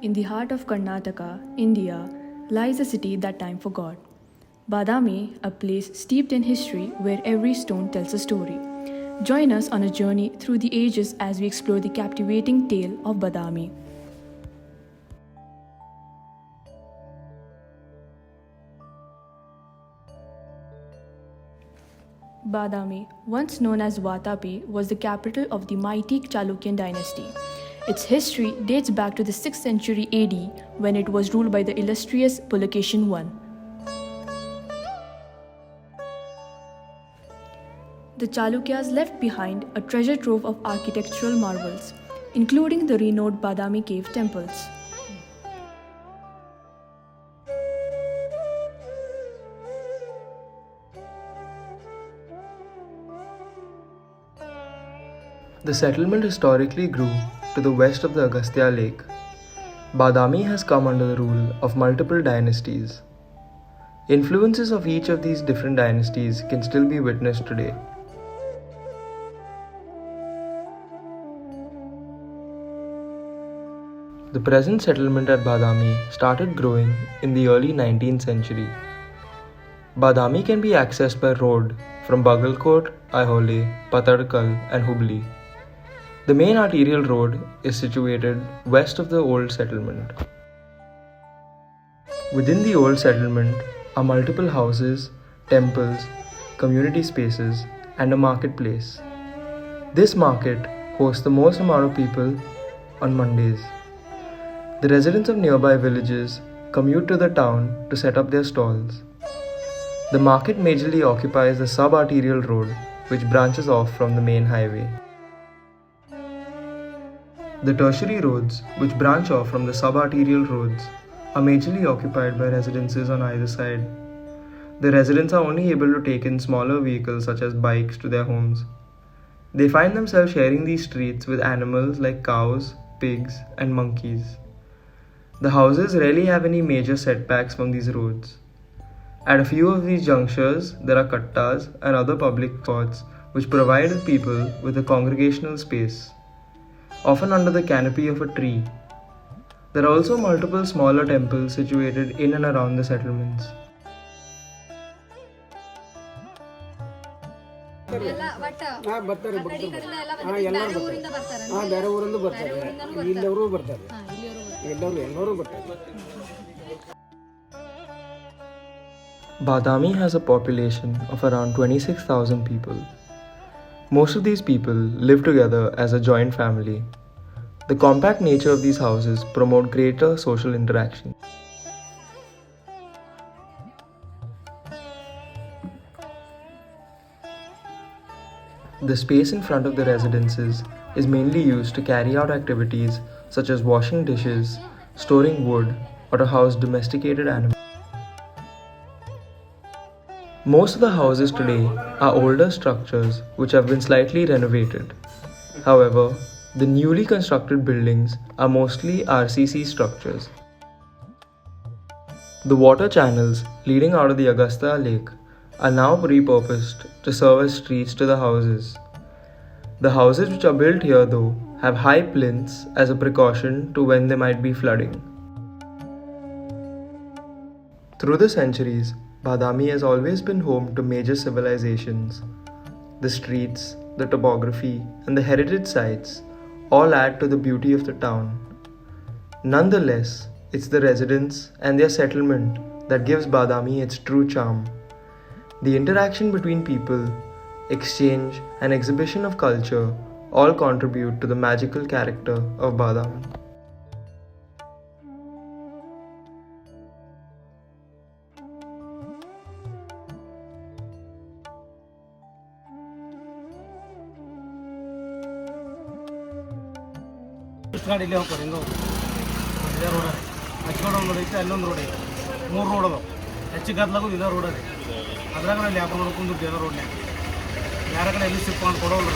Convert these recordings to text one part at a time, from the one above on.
in the heart of Karnataka, India, lies a city that time forgot. Badami, a place steeped in history where every stone tells a story. Join us on a journey through the ages as we explore the captivating tale of Badami. Badami, once known as Vatapi, was the capital of the mighty Chalukyan dynasty. Its history dates back to the 6th century AD when it was ruled by the illustrious Pulakeshin I. The Chalukyas left behind a treasure trove of architectural marvels, including the renowned Badami cave temples. The settlement historically grew to the west of the Agastya Lake. Badami has come under the rule of multiple dynasties. Influences of each of these different dynasties can still be witnessed today. The present settlement at Badami started growing in the early 19th century. Badami can be accessed by road from Bagalkot, Aihole, Patadkal and Hubli. The main arterial road is situated west of the old settlement. Within the old settlement are multiple houses, temples, community spaces, and a marketplace. This market hosts the most amount of people on Mondays. The residents of nearby villages commute to the town to set up their stalls. The market majorly occupies the sub-arterial road which branches off from the main highway. The tertiary roads, which branch off from the sub-arterial roads, are majorly occupied by residences on either side. The residents are only able to take in smaller vehicles such as bikes to their homes. They find themselves sharing these streets with animals like cows, pigs, and monkeys. The houses rarely have any major setbacks from these roads. At a few of these junctures, there are kattas and other public spots which provide the people with a congregational space, often under the canopy of a tree. There are also multiple smaller temples situated in and around the settlements. Badami has a population of around 26,000 people. Most of these people live together as a joint family. The compact nature of these houses promote greater social interaction. The space in front of the residences is mainly used to carry out activities such as washing dishes, storing wood, or to house domesticated animals. Most of the houses today are older structures which have been slightly renovated. However, the newly constructed buildings are mostly RCC structures. The water channels leading out of the Agastya Lake are now repurposed to serve as streets to the houses. The houses which are built here though have high plinths as a precaution to when there might be flooding. Through the centuries, Badami has always been home to major civilizations. The streets, the topography, and the heritage sites all add to the beauty of the town. Nonetheless, it's the residents and their settlement that gives Badami its true charm. The interaction between people, exchange, and exhibition of culture all contribute to the magical character of Badami. ಗಾಡಿ ಇಲ್ಲೇ ಹೋಗ್ತಾರೆ ಹಿಂಗೆ ಇದೇ road ಅದೇ ಹಚ್ಕೊಂಡು ಒಂದು road ಐತೆ ಅಲ್ಲೊಂದು ರೋಡ್ ಐತೆ 3 ರೋಡ್ ಅದಾವೆ ಹೆಚ್ಚಿಗೆ ಗದ್ಲಾಗೂ ಇದೇ ರೋಡ್ ಅದೇ ಅದ್ರಾಗ ಅಲ್ಲಿ ಯಾಕೆ ನೋಡ್ಕೊಂಡು ಇದೇ ರೋಡ್ನ್ಯಾಗ ಯಾರ ಕಡೆ ಎಲ್ಲಿ ಸಿಕ್ ಮಾಡಿ ಕೊಡೋಲ್ಲ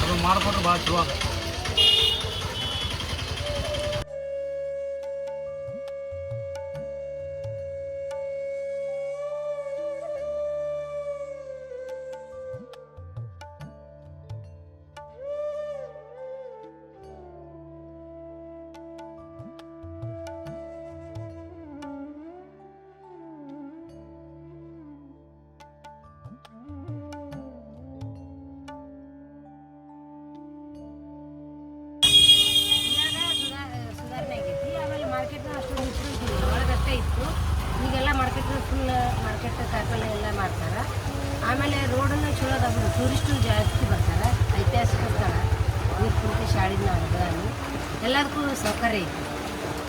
ಅದು ಮಾಡಿಕೊಟ್ಟು ಭಾಳ ಚಲೋ ಆಗ ಸೊಪ್ಪು ಕಾಯಿಪಲ್ಲೆ ಎಲ್ಲ ಮಾಡ್ತಾರೆ. ಆಮೇಲೆ ರೋಡನ್ನು ಚಲೋ ಅದಾವ, ಟೂರಿಸ್ಟು ಜಾಸ್ತಿ ಬರ್ತಾರೆ. ಐತಿಹಾಸಿಕ ಸ್ಥಳ ನೀರು ಶಾಡಿನ ಬದಾಮಿ ಎಲ್ಲದಕ್ಕೂ ಸೌಕರ್ಯ ಐತಿ.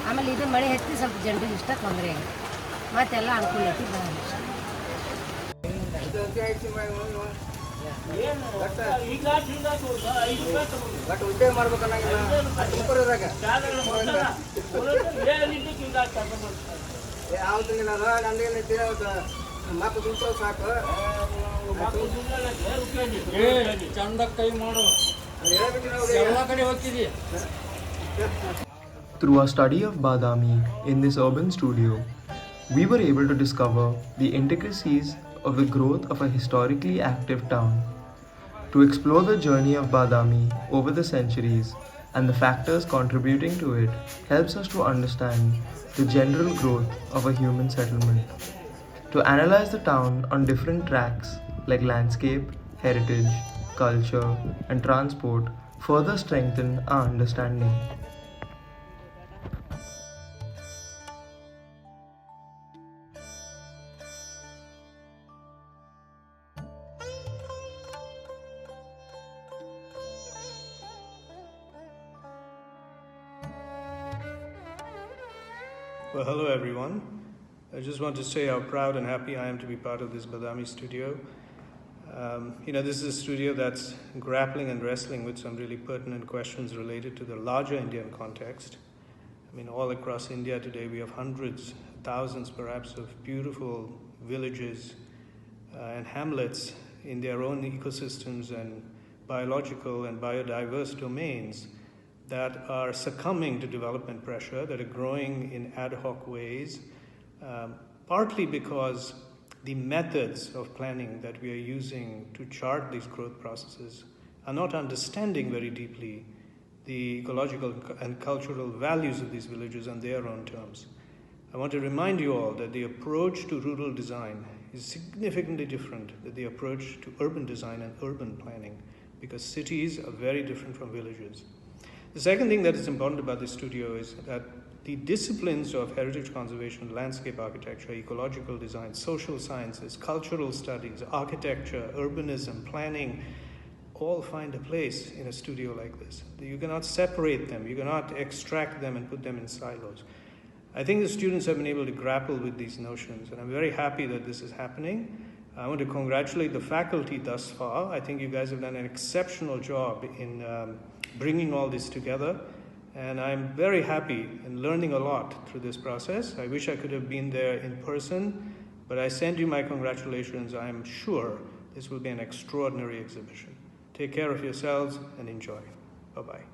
ಆಮೇಲೆ ಇದು ಮಳೆ ಹತ್ತಿ ಸ್ವಲ್ಪ ಜನರಿಗೆ ಇಷ್ಟ ತೊಂದರೆ ಆಗಿದೆ, ಮತ್ತೆಲ್ಲ ಅನುಕೂಲ ಐತಿ Badami. Through our study of Badami in this urban studio, we were able to discover the intricacies of the growth of a historically active town. To explore the journey of Badami over the centuries and the factors contributing to it helps us to understand the general growth of a human settlement. To analyze the town on different tracks like landscape, heritage, culture, and transport further strengthen our understanding. Well, hello everyone. I just want to say how proud and happy I am to be part of this Badami studio. This is a studio that's grappling and wrestling with some really pertinent questions related to the larger Indian context. I mean, all across India today we have hundreds, thousands perhaps of beautiful villages and hamlets in their own ecosystems and biological and biodiverse domains that are succumbing to development pressure, that are growing in ad hoc ways, partly because the methods of planning that we are using to chart these growth processes are not understanding very deeply the ecological and cultural values of these villages on their own terms. I want to remind you all that the approach to rural design is significantly different than the approach to urban design and urban planning, because cities are very different from villages. The second thing that is important about this studio is that the disciplines of heritage conservation, landscape architecture, ecological design, social sciences, cultural studies, architecture, urbanism, planning, all find a place in a studio like this. You cannot separate them, you cannot extract them and put them in silos. I think the students have been able to grapple with these notions, and I'm very happy that this is happening. I want to congratulate the faculty thus far. I think you guys have done an exceptional job in bringing all this together, and I'm very happy and learning a lot through this process. I wish I could have been there in person, but I send you my congratulations. I am sure this will be an extraordinary exhibition. Take care of yourselves and enjoy. Bye-bye.